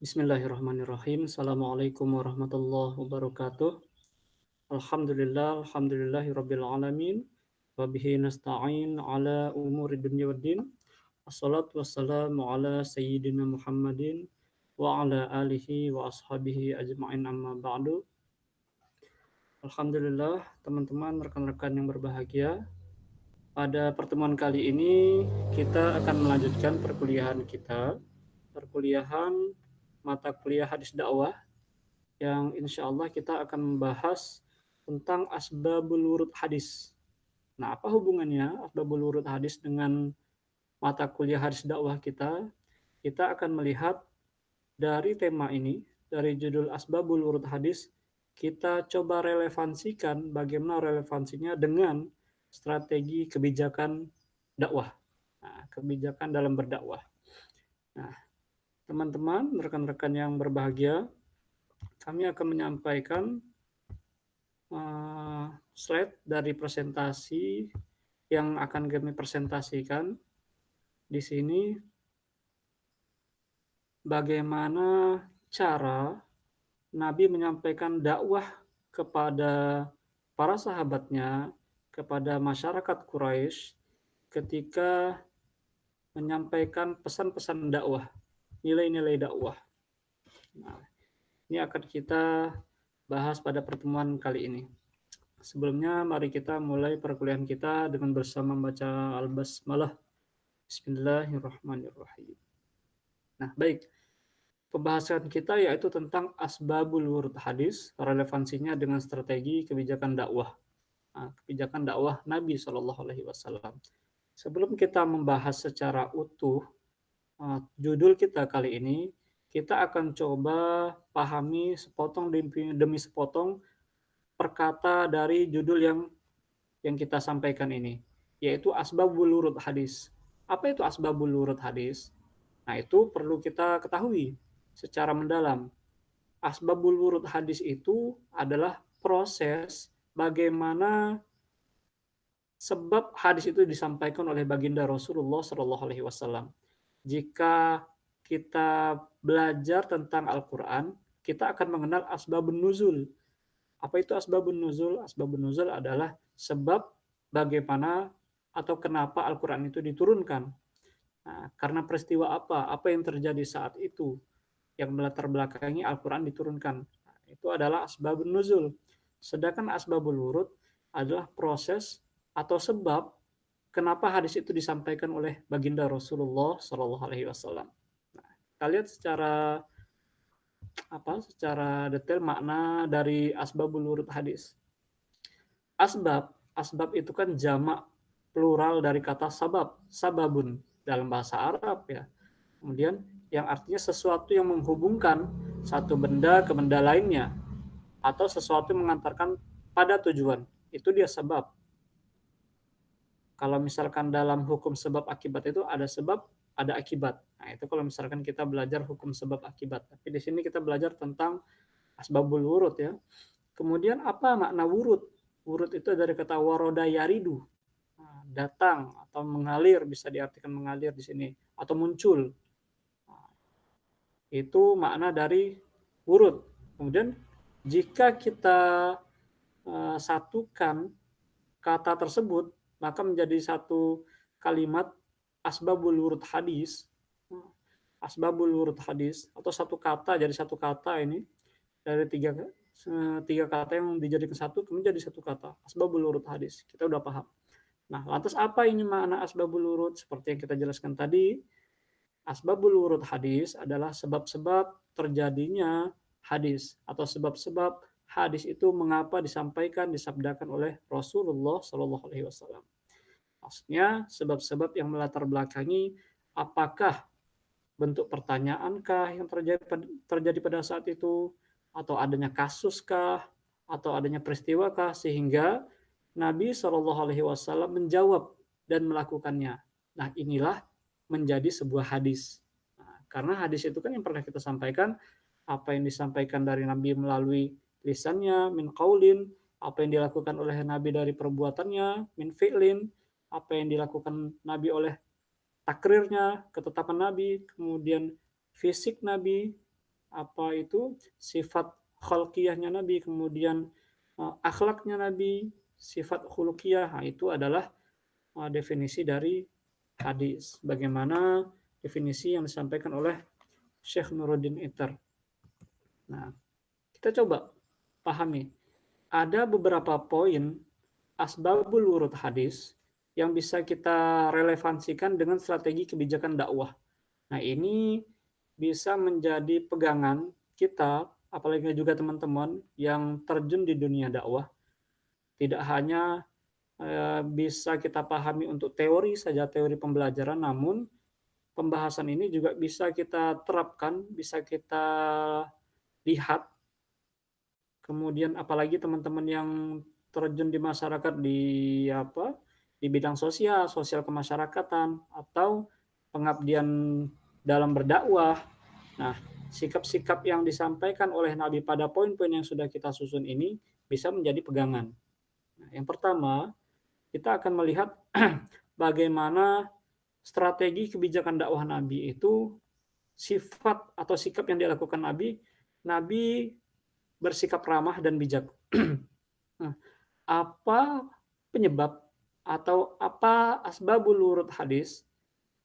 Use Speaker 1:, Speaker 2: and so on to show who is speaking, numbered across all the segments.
Speaker 1: Bismillahirrahmanirrahim. Assalamualaikum warahmatullahi wabarakatuh. Alhamdulillahirabbil alamin. Wa bihi nasta'in ala umuri dunya waddin. Wassalatu wassalamu ala sayyidina Muhammadin wa ala alihi wa ashabihi ajma'in amma ba'du. Alhamdulillah, teman-teman, rekan-rekan yang berbahagia. Pada pertemuan kali ini kita akan melanjutkan perkuliahan kita, perkuliahan mata kuliah hadis dakwah yang insya Allah kita akan membahas tentang asbabul wurud hadis. Nah, apa hubungannya asbabul wurud hadis dengan mata kuliah hadis dakwah kita? Kita akan melihat dari tema ini, dari judul asbabul wurud hadis, kita coba relevansikan bagaimana relevansinya dengan strategi kebijakan dakwah. Nah, kebijakan dalam berdakwah. Nah, teman-teman, rekan-rekan yang berbahagia, kami akan menyampaikan slide dari presentasi yang akan kami presentasikan di sini, bagaimana cara Nabi menyampaikan dakwah kepada para sahabatnya, kepada masyarakat Quraisy ketika menyampaikan pesan-pesan dakwah, nilai-nilai dakwah. Nah, ini akan kita bahas pada pertemuan kali ini. Sebelumnya, mari kita mulai perkuliahan kita dengan bersama membaca Al-Basmalah. Bismillahirrahmanirrahim. Nah, baik. Pembahasan kita yaitu tentang asbabul wurud hadis, relevansinya dengan strategi kebijakan dakwah. Nah, kebijakan dakwah Nabi SAW. Sebelum kita membahas secara utuh judul kita kali ini, kita akan coba pahami sepotong demi sepotong perkata dari judul yang kita sampaikan ini, yaitu asbabul wurud hadis. Apa itu asbabul wurud hadis? Nah, itu perlu kita ketahui secara mendalam. Asbabul wurud hadis itu adalah proses bagaimana sebab hadis itu disampaikan oleh baginda Rasulullah SAW. Jika kita belajar tentang Al-Quran, kita akan mengenal asbabun nuzul. Apa itu asbabun nuzul? Asbabun nuzul adalah sebab bagaimana atau kenapa Al-Quran itu diturunkan. Nah, karena peristiwa apa? Apa yang terjadi saat itu yang melatar belakangi Al-Quran diturunkan. Nah, itu adalah asbabun nuzul. Sedangkan asbabul wurud adalah proses atau sebab kenapa hadis itu disampaikan oleh baginda Rasulullah SAW. Nah, kita lihat secara detail makna dari asbabul wurud hadis. Asbab itu kan jamak plural dari kata sabab, sababun dalam bahasa Arab ya. Kemudian yang artinya sesuatu yang menghubungkan satu benda ke benda lainnya atau sesuatu yang mengantarkan pada tujuan. Itu dia sebab. Kalau misalkan dalam hukum sebab akibat itu ada sebab, ada akibat. Nah, itu kalau misalkan kita belajar hukum sebab akibat. Tapi di sini kita belajar tentang asbabul wurud ya. Kemudian apa makna wurud? Wurud itu dari kata waroda yaridu. Nah, datang atau mengalir, bisa diartikan mengalir di sini atau muncul. Nah, itu makna dari wurud. Kemudian jika kita satukan kata tersebut, maka menjadi satu kalimat asbabul wurud hadis. Asbabul wurud hadis atau satu kata jadi satu kata ini dari tiga kata yang dijadikan satu menjadi satu kata asbabul wurud hadis. Kita udah paham. Nah, lantas apa ini makna asbabul wurud? Seperti yang kita jelaskan tadi, asbabul wurud hadis adalah sebab-sebab terjadinya hadis atau sebab-sebab hadis itu mengapa disampaikan, disabdakan oleh Rasulullah SAW. Maksudnya sebab-sebab yang melatar belakangi apakah bentuk pertanyaankah yang terjadi pada saat itu, atau adanya kasuskah, atau adanya peristiwakah sehingga Nabi SAW menjawab dan melakukannya. Nah, inilah menjadi sebuah hadis. Nah, karena hadis itu kan yang pernah kita sampaikan, apa yang disampaikan dari Nabi melalui lisannya, min qaulin, apa yang dilakukan oleh Nabi dari perbuatannya, min fi'lin, apa yang dilakukan Nabi oleh takrirnya, ketetapan Nabi, kemudian fisik Nabi, sifat khalqiyahnya Nabi, kemudian akhlaknya Nabi, sifat khuluqiyah. Nah, itu adalah definisi dari hadis. Bagaimana definisi yang disampaikan oleh Syekh Nuruddin Itar. Nah, kita coba pahami. Ada beberapa poin asbabul wurud hadis yang bisa kita relevansikan dengan strategi kebijakan dakwah. Nah, ini bisa menjadi pegangan kita, apalagi juga teman-teman yang terjun di dunia dakwah. Tidak hanya bisa kita pahami untuk teori saja, teori pembelajaran, namun pembahasan ini juga bisa kita terapkan, bisa kita lihat. Kemudian apalagi teman-teman yang terjun di masyarakat di bidang sosial, sosial kemasyarakatan atau pengabdian dalam berdakwah. Nah, sikap-sikap yang disampaikan oleh Nabi pada poin-poin yang sudah kita susun ini bisa menjadi pegangan. Nah, yang pertama, kita akan melihat bagaimana strategi kebijakan dakwah Nabi itu sifat atau sikap yang dilakukan Nabi. Nabi bersikap ramah dan bijak. Nah, apa penyebab atau apa asbabul wurud hadis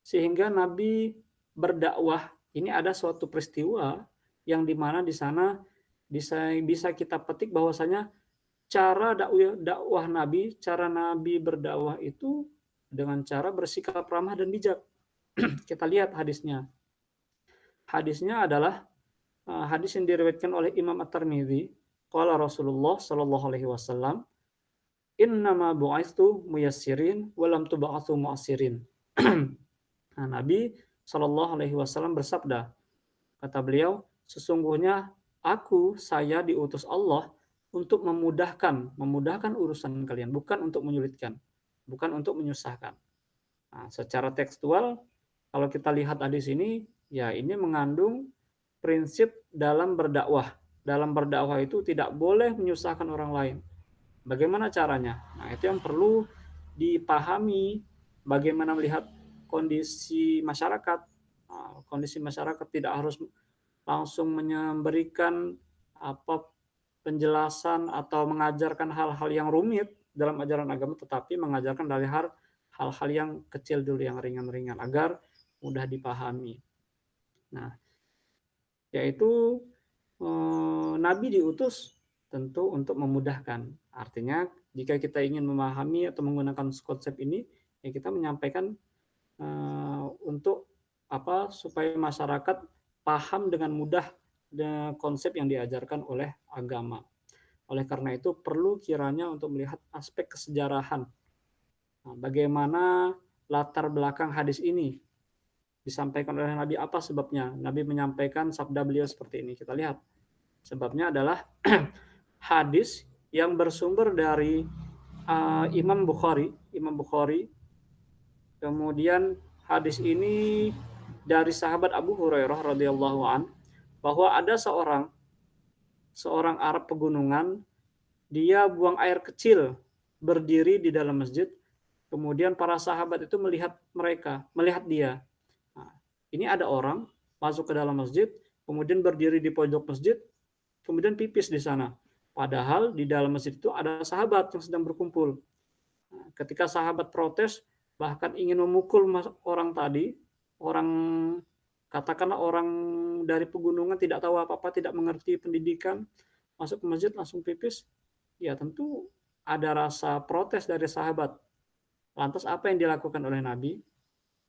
Speaker 1: sehingga Nabi berdakwah? Ini ada suatu peristiwa yang dimana di sana bisa kita petik bahwasanya cara dakwah Nabi, cara Nabi berdakwah itu dengan cara bersikap ramah dan bijak. Kita lihat hadisnya. Hadisnya adalah hadis yang diriwayatkan oleh Imam At-Tirmidzi, qala Rasulullah sallallahu alaihi wasallam, "Innama bu'itsu muyassirin wa lam tub'atsu mu'assirin." Nah, Nabi sallallahu alaihi wasallam bersabda, kata beliau, "Sesungguhnya saya diutus Allah untuk memudahkan urusan kalian, bukan untuk menyulitkan, bukan untuk menyusahkan." Nah, secara tekstual kalau kita lihat hadis ini, ya ini mengandung prinsip dalam berdakwah. Dalam berdakwah itu tidak boleh menyusahkan orang lain. Bagaimana caranya? Nah, itu yang perlu dipahami, bagaimana melihat kondisi masyarakat. Nah, kondisi masyarakat tidak harus langsung memberikan penjelasan atau mengajarkan hal-hal yang rumit dalam ajaran agama, tetapi mengajarkan dari hal-hal yang kecil dulu, yang ringan-ringan, agar mudah dipahami. Nah, yaitu Nabi diutus tentu untuk memudahkan. Artinya jika kita ingin memahami atau menggunakan konsep ini, ya kita menyampaikan untuk supaya masyarakat paham dengan mudah konsep yang diajarkan oleh agama. Oleh karena itu perlu kiranya untuk melihat aspek kesejarahan. Nah, bagaimana latar belakang hadis ini disampaikan oleh Nabi, apa sebabnya? Nabi menyampaikan sabda beliau seperti ini. Kita lihat. Sebabnya adalah hadis yang bersumber dari Imam Bukhari. Kemudian hadis ini dari sahabat Abu Hurairah radhiyallahu an, bahwa ada seorang Arab pegunungan, dia buang air kecil berdiri di dalam masjid. Kemudian para sahabat itu melihat dia. Nah, ini ada orang masuk ke dalam masjid, kemudian berdiri di pojok masjid, kemudian pipis di sana. Padahal di dalam masjid itu ada sahabat yang sedang berkumpul. Nah, ketika sahabat protes, bahkan ingin memukul orang tadi, katakanlah orang dari pegunungan, tidak tahu apa-apa, tidak mengerti pendidikan, masuk ke masjid langsung pipis, ya tentu ada rasa protes dari sahabat. Lantas apa yang dilakukan oleh Nabi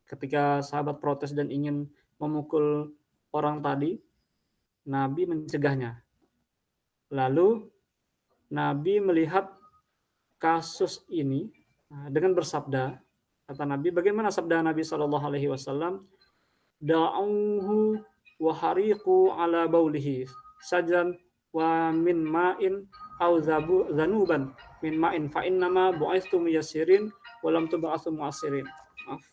Speaker 1: ketika sahabat protes dan ingin memukul orang tadi? Nabi mencegahnya. Lalu Nabi melihat kasus ini dengan bersabda, kata Nabi, bagaimana sabda Nabi Shallallahu Alaihi Wasallam? Da'uhu wa hariqu ala baulihi sajan wa min ma'in au zanuban min ma'in fa innama bu'aistu muyassirin wa lam tub'atsu mu'assirin. Maaf.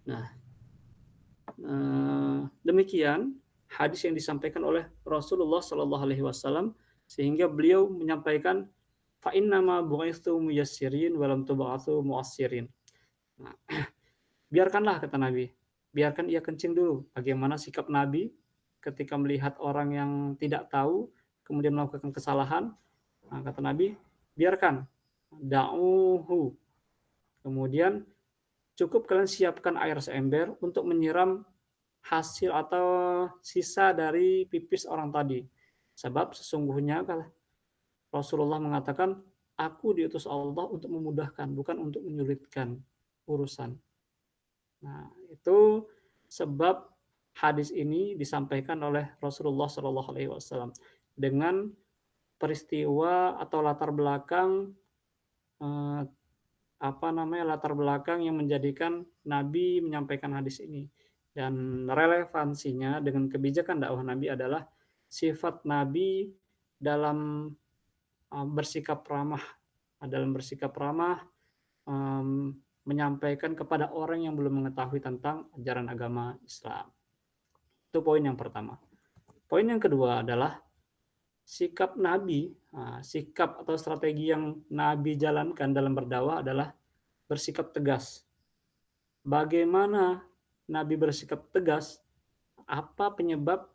Speaker 1: Nah, demikian hadis yang disampaikan oleh Rasulullah Shallallahu Alaihi Wasallam Sehingga beliau menyampaikan, fa innama bu'itsu muyassirin wa lam tub'atsu mu'assirin. Nah, biarkanlah kata Nabi, biarkan ia kencing dulu. Bagaimana sikap Nabi ketika melihat orang yang tidak tahu kemudian melakukan kesalahan? Nah, kata Nabi, biarkan, da'uhu. Kemudian cukup kalian siapkan air seember untuk menyiram hasil atau sisa dari pipis orang tadi. Sebab sesungguhnya Rasulullah mengatakan, aku diutus Allah untuk memudahkan, bukan untuk menyulitkan urusan. Nah, itu sebab hadis ini disampaikan oleh Rasulullah Shallallahu Alaihi Wasallam dengan peristiwa atau latar belakang eh, latar belakang yang menjadikan Nabi menyampaikan hadis ini, dan relevansinya dengan kebijakan dakwah Nabi adalah sifat Nabi dalam bersikap ramah, um, menyampaikan kepada orang yang belum mengetahui tentang ajaran agama Islam. Itu poin yang pertama. Poin yang kedua adalah sikap Nabi, sikap atau strategi yang Nabi jalankan dalam berdakwah adalah bersikap tegas. Bagaimana Nabi bersikap tegas? Apa penyebab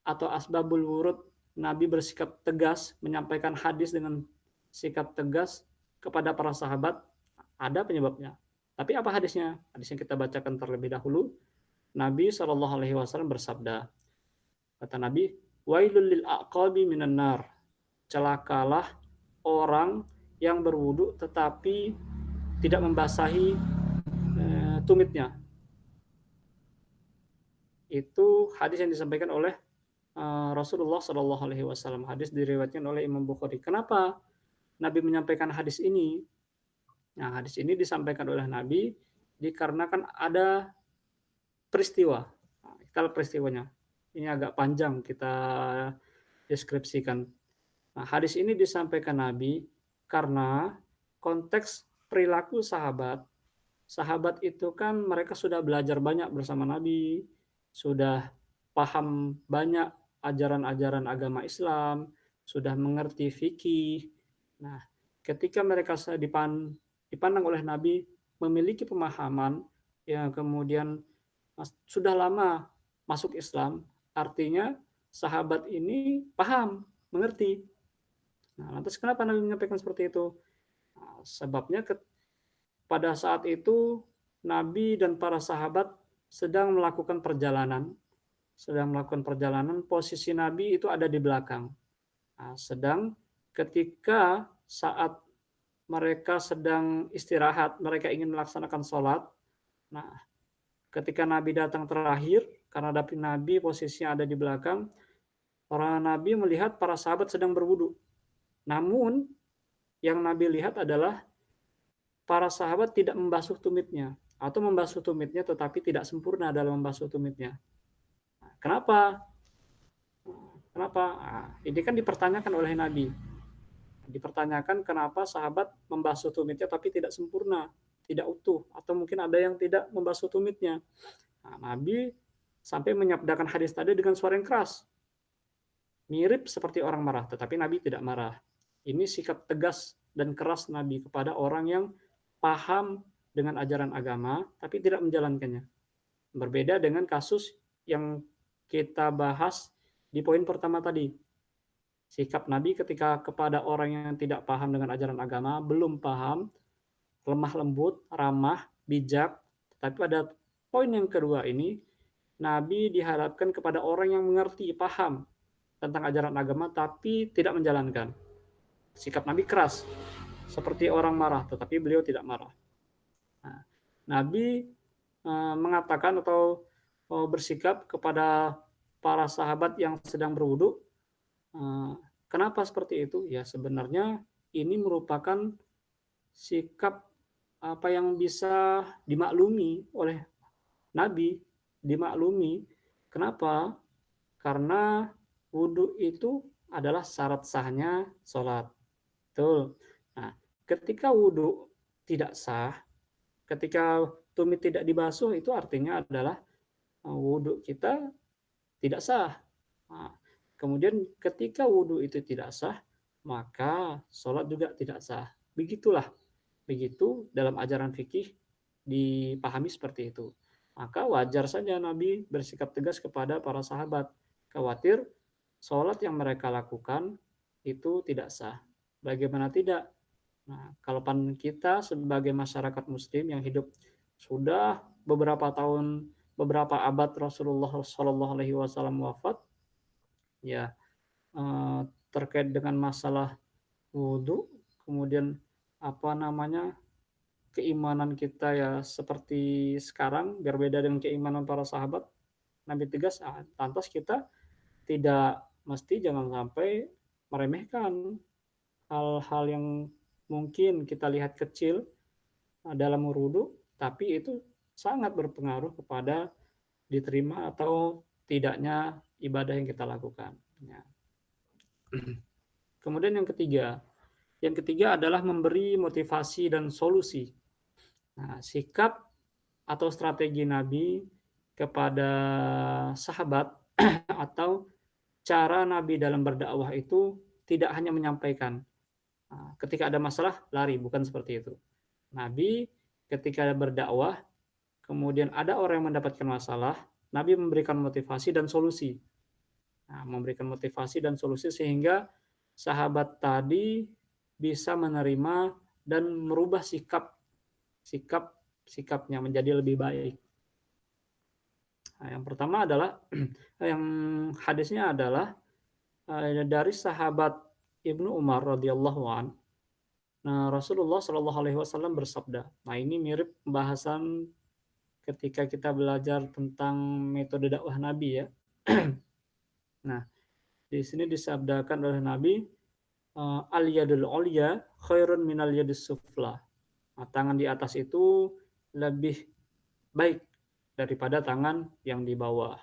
Speaker 1: atau asbabul wurud Nabi bersikap tegas menyampaikan hadis dengan sikap tegas kepada para sahabat? Ada penyebabnya. Tapi apa hadisnya? Hadisnya kita bacakan terlebih dahulu. Nabi Shallallahu Alaihi Wasallam bersabda, kata Nabi, wailul lil aqabi minan nar. Celakalah orang yang berwudu tetapi tidak membasahi tumitnya. Itu hadis yang disampaikan oleh Rasulullah Shallallahu Alaihi Wasallam. Hadis diriwayatkan oleh Imam Bukhari. Kenapa Nabi menyampaikan hadis ini? Nah, hadis ini disampaikan oleh Nabi dikarenakan ada peristiwa. Nah, kita lihat peristiwanya. Ini agak panjang kita deskripsikan. Nah, hadis ini disampaikan Nabi karena konteks perilaku sahabat. Sahabat itu kan mereka sudah belajar banyak bersama Nabi, sudah paham banyak ajaran-ajaran agama Islam, sudah mengerti fikih. Nah, ketika mereka dipandang oleh Nabi memiliki pemahaman yang kemudian sudah lama masuk Islam, artinya sahabat ini paham, mengerti. Nah, lantas kenapa Nabi menyampaikan seperti itu? Nah, sebabnya pada saat itu Nabi dan para sahabat sedang melakukan perjalanan. Posisi Nabi itu ada di belakang. Nah, sedang ketika saat mereka sedang istirahat, mereka ingin melaksanakan sholat. Nah, ketika Nabi datang terakhir, karena Nabi posisinya ada di belakang, para Nabi melihat para sahabat sedang berwudu. Namun, yang Nabi lihat adalah para sahabat tidak membasuh tumitnya, atau membasuh tumitnya tetapi tidak sempurna dalam membasuh tumitnya. Nah, kenapa? Kenapa? Nah, ini kan dipertanyakan oleh Nabi. Dipertanyakan kenapa sahabat membasuh tumitnya tapi tidak sempurna, tidak utuh, atau mungkin ada yang tidak membasuh tumitnya. Nah, Nabi sampai menyabdakan hadis tadi dengan suara yang keras. Mirip seperti orang marah, tetapi Nabi tidak marah. Ini sikap tegas dan keras Nabi kepada orang yang paham dengan ajaran agama tapi tidak menjalankannya. Berbeda dengan kasus yang kita bahas di poin pertama tadi. Sikap Nabi ketika kepada orang yang tidak paham dengan ajaran agama, belum paham, lemah lembut, ramah, bijak. Tapi pada poin yang kedua ini, Nabi diharapkan kepada orang yang mengerti, paham tentang ajaran agama tapi tidak menjalankan. Sikap Nabi keras, seperti orang marah, tetapi beliau tidak marah. Nah, Nabi mengatakan atau bersikap kepada para sahabat yang sedang berwudu. Kenapa seperti itu? Ya, sebenarnya ini merupakan sikap apa yang bisa dimaklumi oleh Nabi, dimaklumi. Kenapa? Karena wudu itu adalah syarat sahnya sholat. Betul. Nah, ketika wudu tidak sah, ketika tumit tidak dibasuh, itu artinya adalah wudu kita tidak sah. Nah, Kemudian ketika wudhu itu tidak sah, maka sholat juga tidak sah. Begitulah, begitu dalam ajaran fikih dipahami seperti itu. Maka wajar saja Nabi bersikap tegas kepada para sahabat. Khawatir sholat yang mereka lakukan itu tidak sah. Bagaimana tidak? Nah, kalau pan kita sebagai masyarakat muslim yang hidup sudah beberapa tahun, beberapa abad Rasulullah Shallallahu Alaihi Wasallam wafat, ya terkait dengan masalah wudhu, kemudian apa namanya keimanan kita ya seperti sekarang berbeda dengan keimanan para sahabat. Nabi tegas, lantas kita tidak mesti jangan sampai meremehkan hal-hal yang mungkin kita lihat kecil dalam wudhu, tapi itu sangat berpengaruh kepada diterima atau tidaknya ibadah yang kita lakukan. Ya. Kemudian yang ketiga adalah memberi motivasi dan solusi. Nah, sikap atau strategi Nabi kepada sahabat atau cara Nabi dalam berdakwah itu tidak hanya menyampaikan. Nah, ketika ada masalah, lari, bukan seperti itu. Nabi ketika berdakwah, kemudian ada orang yang mendapatkan masalah, Nabi memberikan motivasi dan solusi. Nah, memberikan motivasi dan solusi sehingga sahabat tadi bisa menerima dan merubah sikapnya menjadi lebih baik. Nah, yang pertama adalah yang hadisnya adalah dari sahabat Ibnu Umar radhiyallahu an. Nah, Rasulullah Shallallahu alaihi wasallam bersabda. Nah, ini mirip pembahasan ketika kita belajar tentang metode dakwah Nabi ya. Nah, di sini disabdakan oleh Nabi, al-yadul ulya khairun minal yadis sufla. Nah, tangan di atas itu lebih baik daripada tangan yang di bawah.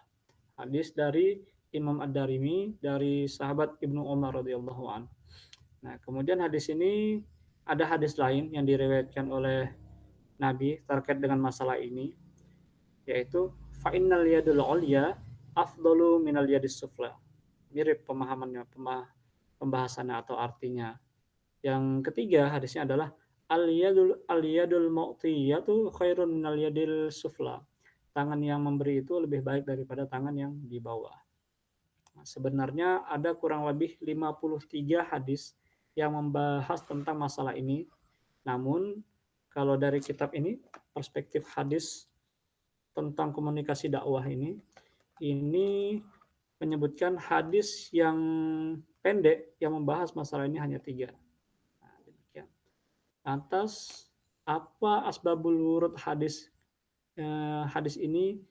Speaker 1: Hadis dari Imam Ad-Darimi dari sahabat Ibnu Umar radhiyallahu an. Nah, kemudian hadis ini ada hadis lain yang diriwayatkan oleh Nabi terkait dengan masalah ini, yaitu fa innal yadul ulya afdalu minal yadis sufla. Mirip pemahamannya, pembahasannya atau artinya. Yang ketiga hadisnya adalah al-yadul mu'tiyatu khairun minal yadil sufla. Tangan yang memberi itu lebih baik daripada tangan yang di bawah. Nah, sebenarnya ada kurang lebih 53 hadis yang membahas tentang masalah ini. Namun kalau dari kitab ini, perspektif hadis tentang komunikasi dakwah ini menyebutkan hadis yang pendek yang membahas masalah ini hanya 3. Nah, demikian. Lantas apa asbabul wurud hadis ini?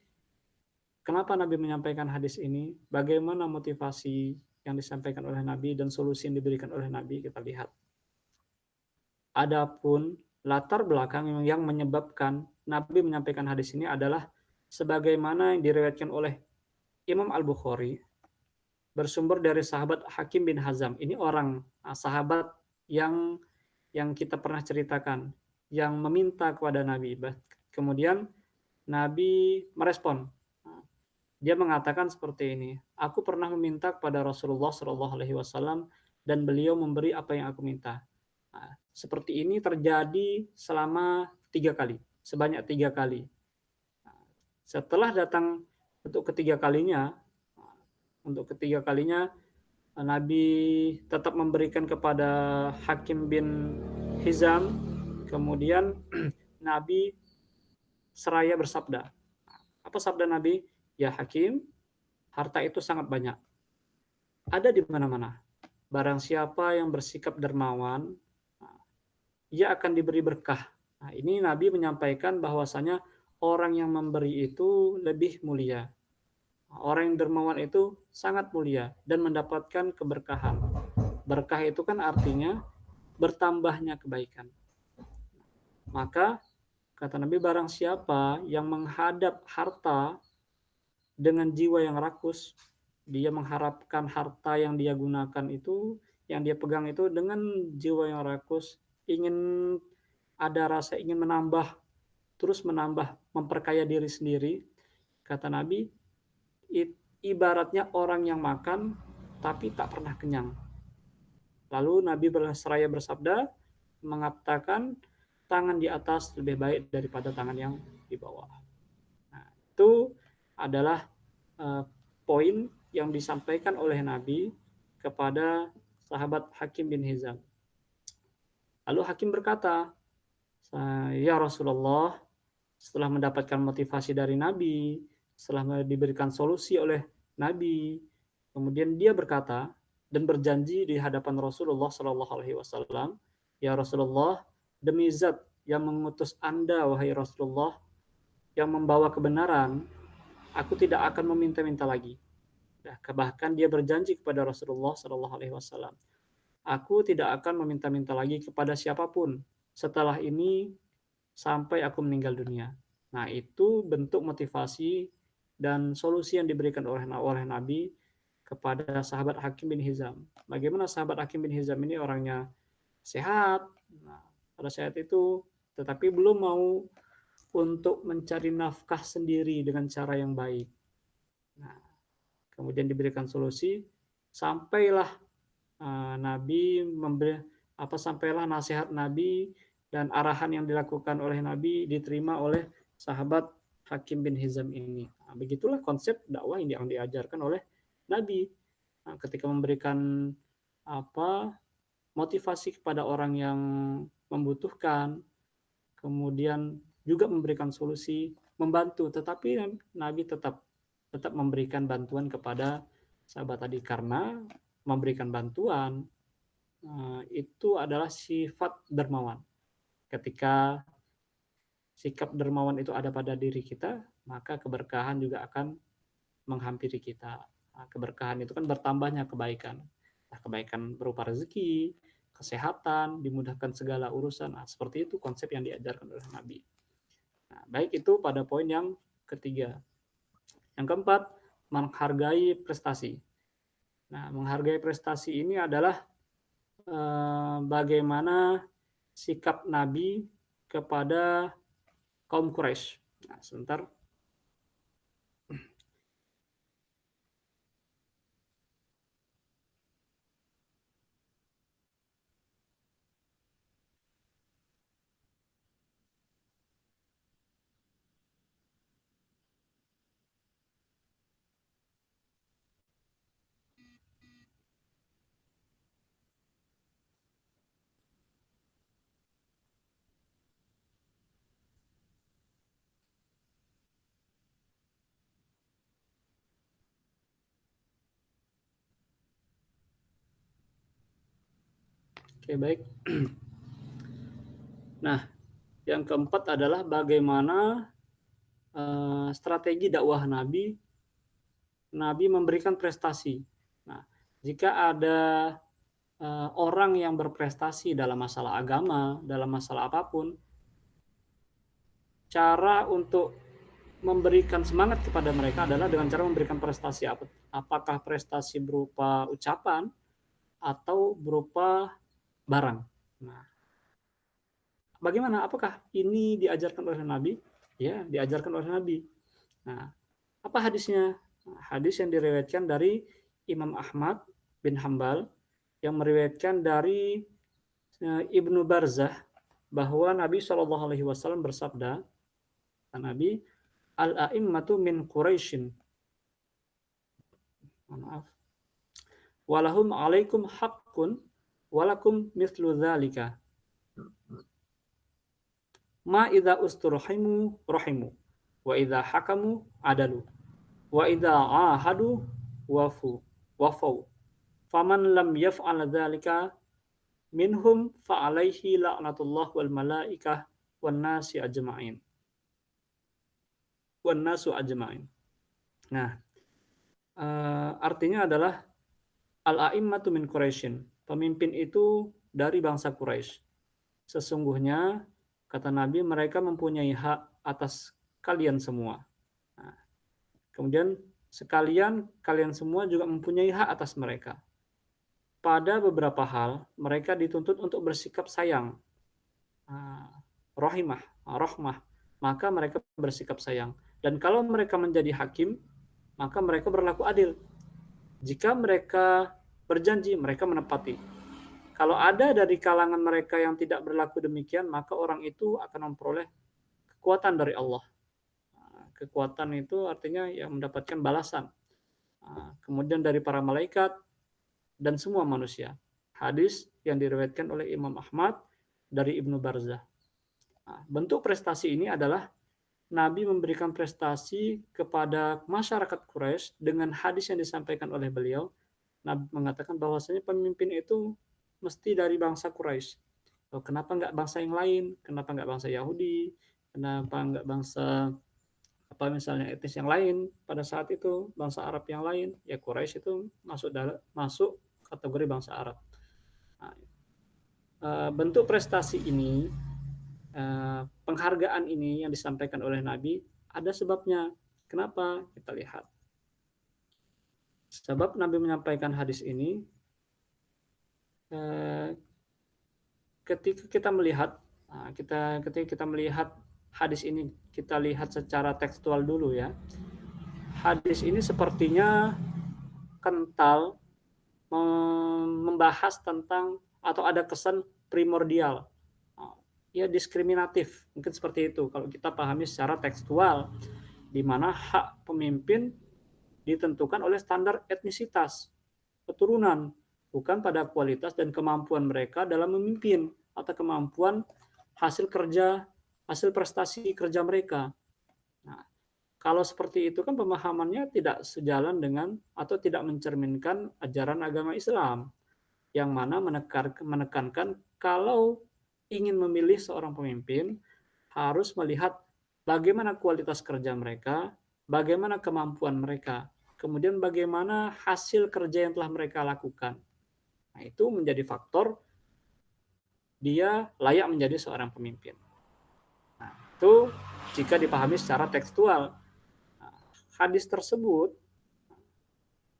Speaker 1: Kenapa Nabi menyampaikan hadis ini? Bagaimana motivasi yang disampaikan oleh Nabi dan solusi yang diberikan oleh Nabi? Kita lihat. Adapun latar belakang yang menyebabkan Nabi menyampaikan hadis ini adalah sebagaimana yang diriwayatkan oleh Imam Al-Bukhari bersumber dari sahabat Hakim bin Hazam. Ini orang sahabat yang kita pernah ceritakan, yang meminta kepada Nabi. Kemudian Nabi merespon. Dia mengatakan seperti ini, aku pernah meminta kepada Rasulullah Shallallahu Alaihi Wasallam dan beliau memberi apa yang aku minta. Nah, seperti ini terjadi selama 3 kali, sebanyak 3 kali. Nah, setelah datang untuk ketiga kalinya, Nabi tetap memberikan kepada Hakim bin Hizam, kemudian Nabi seraya bersabda. Apa sabda Nabi? Ya Hakim, harta itu sangat banyak. Ada di mana-mana. Barang siapa yang bersikap dermawan, ia akan diberi berkah. Nah, ini Nabi menyampaikan bahwasanya orang yang memberi itu lebih mulia. Orang yang dermawan itu sangat mulia dan mendapatkan keberkahan. Berkah itu kan artinya bertambahnya kebaikan. Maka kata Nabi, barang siapa yang menghadap harta dengan jiwa yang rakus, dia mengharapkan harta yang dia gunakan itu, yang dia pegang itu dengan jiwa yang rakus, ingin ada rasa ingin menambah, terus menambah, memperkaya diri sendiri. Kata Nabi, ibaratnya orang yang makan tapi tak pernah kenyang. Lalu Nabi seraya bersabda, mengatakan tangan di atas lebih baik daripada tangan yang di bawah. Nah, itu adalah poin yang disampaikan oleh Nabi kepada sahabat Hakim bin Hizam. Lalu Hakim berkata, ya Rasulullah, setelah mendapatkan motivasi dari Nabi, setelah diberikan solusi oleh Nabi, kemudian dia berkata dan berjanji di hadapan Rasulullah Shallallahu Alaihi Wasallam, ya Rasulullah, demi Zat yang mengutus Anda, wahai Rasulullah, yang membawa kebenaran, aku tidak akan meminta-minta lagi. Bahkan dia berjanji kepada Rasulullah Shallallahu Alaihi Wasallam, aku tidak akan meminta-minta lagi kepada siapapun setelah ini sampai aku meninggal dunia. Nah, itu bentuk motivasi dan solusi yang diberikan oleh Nabi kepada sahabat Hakim bin Hizam. Bagaimana sahabat Hakim bin Hizam ini orangnya sehat, nah, pada saat itu, tetapi belum mau untuk mencari nafkah sendiri dengan cara yang baik. Nah, kemudian diberikan solusi, sampailah Nabi sampailah nasihat Nabi dan arahan yang dilakukan oleh Nabi diterima oleh sahabat Hakim bin Hizam ini. Nah, begitulah konsep dakwah yang diajarkan oleh Nabi. Nah, ketika memberikan motivasi kepada orang yang membutuhkan, kemudian juga memberikan solusi, membantu, tetapi Nabi tetap memberikan bantuan kepada sahabat tadi, karena memberikan bantuan itu adalah sifat dermawan. Ketika sikap dermawan itu ada pada diri kita, maka keberkahan juga akan menghampiri kita. Nah, keberkahan itu kan bertambahnya kebaikan. Nah, kebaikan berupa rezeki, kesehatan, dimudahkan segala urusan. Nah, seperti itu konsep yang diajarkan oleh Nabi. Nah, baik itu pada poin yang ketiga. Yang keempat, menghargai prestasi. Nah, menghargai prestasi ini adalah bagaimana sikap Nabi kepada kaum Quraisy. Nah, sebentar. Oke, baik. Nah, yang keempat adalah bagaimana strategi dakwah Nabi. Nabi memberikan prestasi. Nah, jika ada orang yang berprestasi dalam masalah agama, dalam masalah apapun, cara untuk memberikan semangat kepada mereka adalah dengan cara memberikan prestasi. Apakah prestasi berupa ucapan atau berupa barang. Nah, bagaimana? Apakah ini diajarkan oleh Nabi? Ya, diajarkan oleh Nabi. Nah, apa hadisnya? Hadis yang diriwayatkan dari Imam Ahmad bin Hambal, yang meriwayatkan dari Ibnu Barzah, bahwa Nabi Shallallahu Alaihi Wasallam bersabda, Nabi, al-a'immatu min Quraisyin. Maaf. Walahum alaikum haqqun walakum mithlu dzalika. Ma idza usturhimu rahimu wa idza hakamu adalu wa idza ahadu wafau. Faman lam yaf'al dzalika minhum fa alaihi la'natullah wal malaikah wan nasi ajma'in. Wan nasu ajma'in. Nah, artinya adalah al-a'immatu min Quraisyin. Pemimpin itu dari bangsa Quraisy. Sesungguhnya, kata Nabi, mereka mempunyai hak atas kalian semua. Nah, kemudian sekalian kalian semua juga mempunyai hak atas mereka. Pada beberapa hal, mereka dituntut untuk bersikap sayang, rahmah, maka mereka bersikap sayang. Dan kalau mereka menjadi hakim, maka mereka berlaku adil. Jika mereka berjanji, mereka menepati. Kalau ada dari kalangan mereka yang tidak berlaku demikian, maka orang itu akan memperoleh kekuatan dari Allah. Kekuatan itu artinya yang mendapatkan balasan. Kemudian dari para malaikat dan semua manusia. Hadis yang diriwayatkan oleh Imam Ahmad dari Ibnu Barzah. Bentuk prestasi ini adalah Nabi memberikan prestasi kepada masyarakat Quraisy dengan hadis yang disampaikan oleh beliau. Nabi mengatakan bahwasanya pemimpin itu mesti dari bangsa Quraisy. Kenapa nggak bangsa yang lain? Kenapa nggak bangsa Yahudi? Kenapa nggak bangsa apa misalnya etnis yang lain pada saat itu, bangsa Arab yang lain? Ya Quraisy itu masuk kategori bangsa Arab. Nah, bentuk prestasi ini, penghargaan ini yang disampaikan oleh Nabi ada sebabnya. Kenapa? Kita lihat. Sebab Nabi menyampaikan hadis ini, ketika kita melihat hadis ini, kita lihat secara tekstual dulu ya. Hadis ini sepertinya kental membahas tentang atau ada kesan primordial, ya diskriminatif, mungkin seperti itu kalau kita pahami secara tekstual, di mana hak pemimpin ditentukan oleh standar etnisitas, keturunan, bukan pada kualitas dan kemampuan mereka dalam memimpin atau kemampuan hasil kerja, hasil prestasi kerja mereka. Nah, kalau seperti itu kan pemahamannya tidak sejalan dengan atau tidak mencerminkan ajaran agama Islam yang mana menekankan kalau ingin memilih seorang pemimpin harus melihat bagaimana kualitas kerja mereka, bagaimana kemampuan mereka, kemudian bagaimana hasil kerja yang telah mereka lakukan. Nah, itu menjadi faktor dia layak menjadi seorang pemimpin. Nah, itu jika dipahami secara tekstual. Nah, hadis tersebut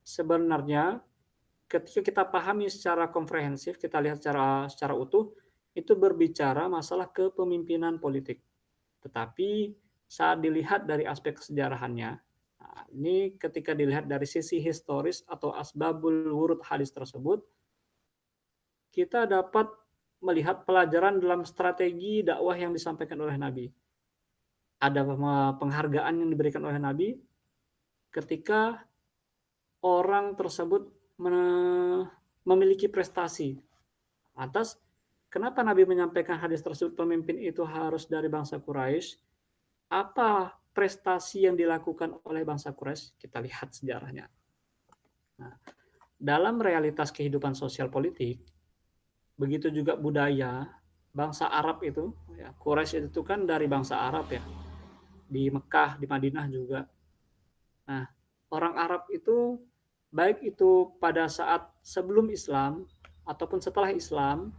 Speaker 1: sebenarnya ketika kita pahami secara komprehensif, kita lihat secara utuh, itu berbicara masalah kepemimpinan politik. Tetapi saat dilihat dari aspek kesejarahannya, nah, ini ketika dilihat dari sisi historis atau asbabul wurud hadis tersebut, kita dapat melihat pelajaran dalam strategi dakwah yang disampaikan oleh Nabi. Ada penghargaan yang diberikan oleh Nabi ketika orang tersebut memiliki prestasi. Atas kenapa Nabi menyampaikan hadis tersebut pemimpin itu harus dari bangsa Quraisy? Apa prestasi yang dilakukan oleh bangsa Quraisy? Kita lihat sejarahnya. Nah, dalam realitas kehidupan sosial politik, begitu juga budaya bangsa Arab itu, ya, Quraisy itu kan dari bangsa Arab ya, di Mekah, di Madinah juga. Nah, orang Arab itu baik itu pada saat sebelum Islam ataupun setelah Islam,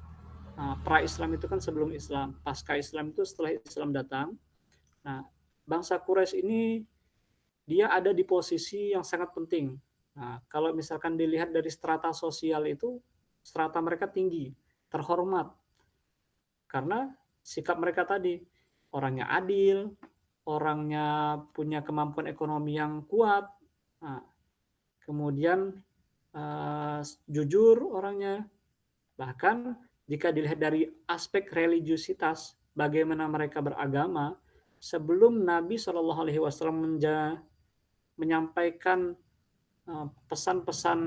Speaker 1: nah, pra-Islam itu kan sebelum Islam, pasca Islam itu setelah Islam datang. Nah, bangsa Quraisy ini dia ada di posisi yang sangat penting. Nah, kalau misalkan dilihat dari strata sosial itu, strata mereka tinggi, terhormat. Karena sikap mereka tadi, orangnya adil, orangnya punya kemampuan ekonomi yang kuat, nah, kemudian jujur orangnya. Bahkan jika dilihat dari aspek religiusitas, bagaimana mereka beragama, sebelum Nabi Shallallahu Alaihi Wasallam menyampaikan pesan-pesan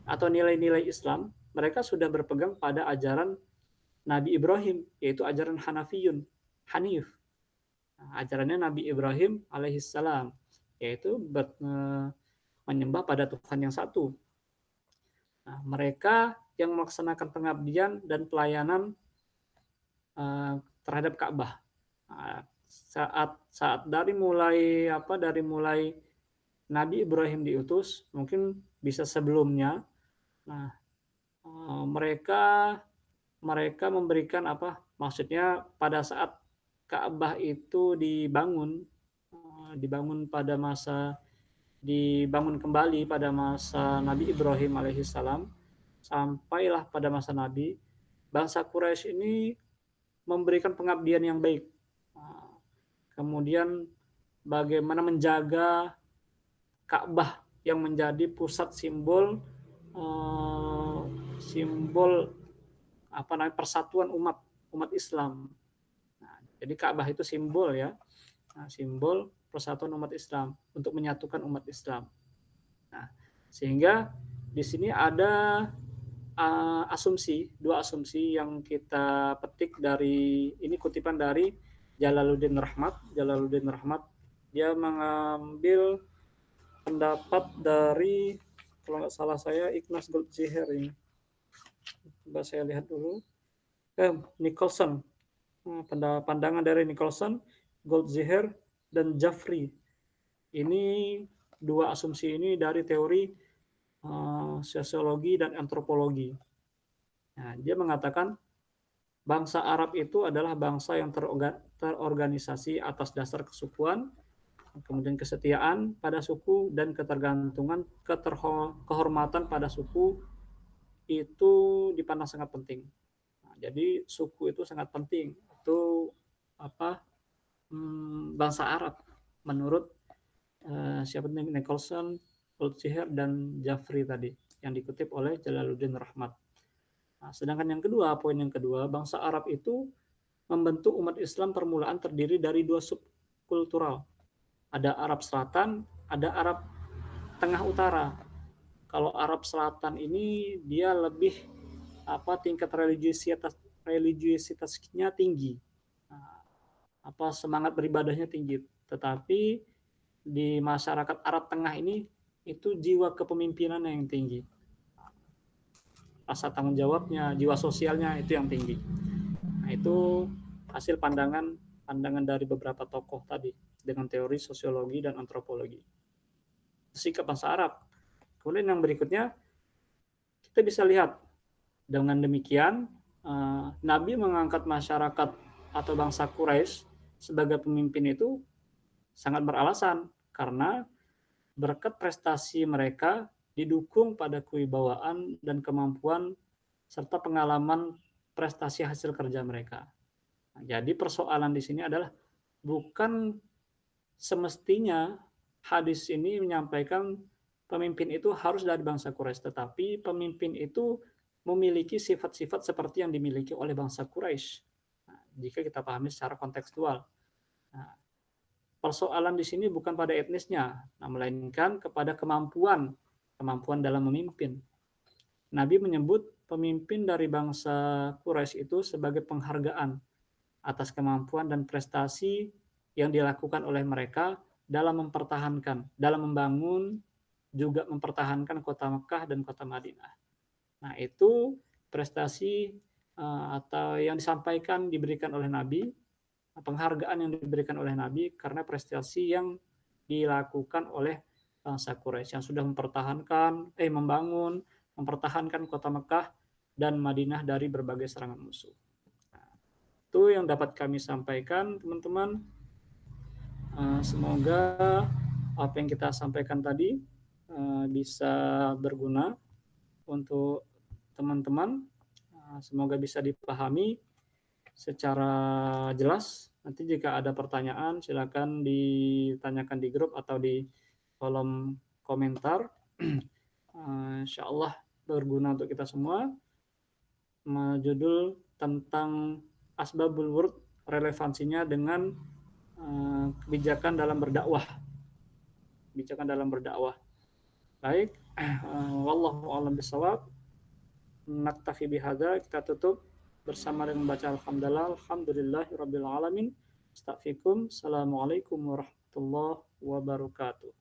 Speaker 1: atau nilai-nilai Islam, mereka sudah berpegang pada ajaran Nabi Ibrahim, yaitu ajaran Hanafiyun, Hanif. Nah, ajarannya Nabi Ibrahim alaihissalam, yaitu menyembah pada Tuhan yang satu. Nah, mereka yang melaksanakan pengabdian dan pelayanan terhadap Ka'bah. Nah, saat dari mulai Nabi Ibrahim diutus, mungkin bisa sebelumnya. Nah, mereka memberikan maksudnya pada saat Ka'bah itu dibangun kembali pada masa Nabi Ibrahim alaihissalam, sampailah pada masa Nabi, bangsa Quraisy ini memberikan pengabdian yang baik. Kemudian bagaimana menjaga Ka'bah yang menjadi pusat simbol uh, simbol persatuan umat Islam. Nah, jadi Ka'bah itu simbol ya, simbol persatuan umat Islam untuk menyatukan umat Islam. Nah, sehingga di sini ada dua asumsi yang kita petik dari ini, kutipan dari Jalaluddin Rahmat. Dia mengambil pendapat dari, kalau nggak salah saya, Ignaz Goldziher ini. Coba saya lihat dulu. Nicholson. Pandangan dari Nicholson, Goldziher, dan Jafri. Ini dua asumsi ini dari teori sosiologi dan antropologi. Nah, dia mengatakan bangsa Arab itu adalah bangsa yang terorganisasi atas dasar kesukuan, kemudian kesetiaan pada suku, dan ketergantungan, kehormatan pada suku itu dipandang sangat penting. Nah, jadi suku itu sangat penting. Itu bangsa Arab menurut siapa nih, Nicholson, Goldziher, dan Jafri tadi yang dikutip oleh Jalaluddin Rahmat. Nah, sedangkan poin yang kedua, bangsa Arab itu membentuk umat Islam permulaan terdiri dari dua subkultural. Ada Arab Selatan, ada Arab Tengah Utara. Kalau Arab Selatan ini dia lebih tingkat religiusitasnya tinggi, semangat beribadahnya tinggi. Tetapi di masyarakat Arab Tengah ini itu jiwa kepemimpinannya yang tinggi, rasa tanggung jawabnya, jiwa sosialnya itu yang tinggi. Nah, itu hasil pandangan dari beberapa tokoh tadi dengan teori sosiologi dan antropologi. Sikap bangsa Arab. Kemudian yang berikutnya, kita bisa lihat dengan demikian Nabi mengangkat masyarakat atau bangsa Quraisy sebagai pemimpin itu sangat beralasan, karena berkat prestasi mereka didukung pada kewibawaan dan kemampuan serta pengalaman prestasi hasil kerja mereka. Nah, jadi persoalan di sini adalah bukan semestinya hadis ini menyampaikan pemimpin itu harus dari bangsa Quraisy, tetapi pemimpin itu memiliki sifat-sifat seperti yang dimiliki oleh bangsa Quraisy. Nah, jika kita pahami secara kontekstual. Nah, persoalan di sini bukan pada etnisnya, melainkan kepada kemampuan dalam memimpin. Nabi menyebut pemimpin dari bangsa Quraisy itu sebagai penghargaan atas kemampuan dan prestasi yang dilakukan oleh mereka dalam membangun, juga mempertahankan kota Mekah dan kota Madinah. Nah, itu prestasi atau yang diberikan oleh Nabi, penghargaan yang diberikan oleh Nabi karena prestasi yang dilakukan oleh bangsa Quraisy yang sudah mempertahankan kota Mekah dan Madinah dari berbagai serangan musuh. Nah, itu yang dapat kami sampaikan, teman-teman. Semoga apa yang kita sampaikan tadi bisa berguna untuk teman-teman. Semoga bisa dipahami secara jelas. Nanti jika ada pertanyaan silakan ditanyakan di grup atau di kolom komentar. Insya Allah berguna untuk kita semua. Judul tentang Asbabul Wurud, relevansinya dengan kebijakan dalam berdakwah. Baik, wallahu a'lam bishawab. Naktafi bihadza, kita tutup bersama dengan membaca alhamdulillahirabbil alamin. Assalamualaikum warahmatullahi wabarakatuh.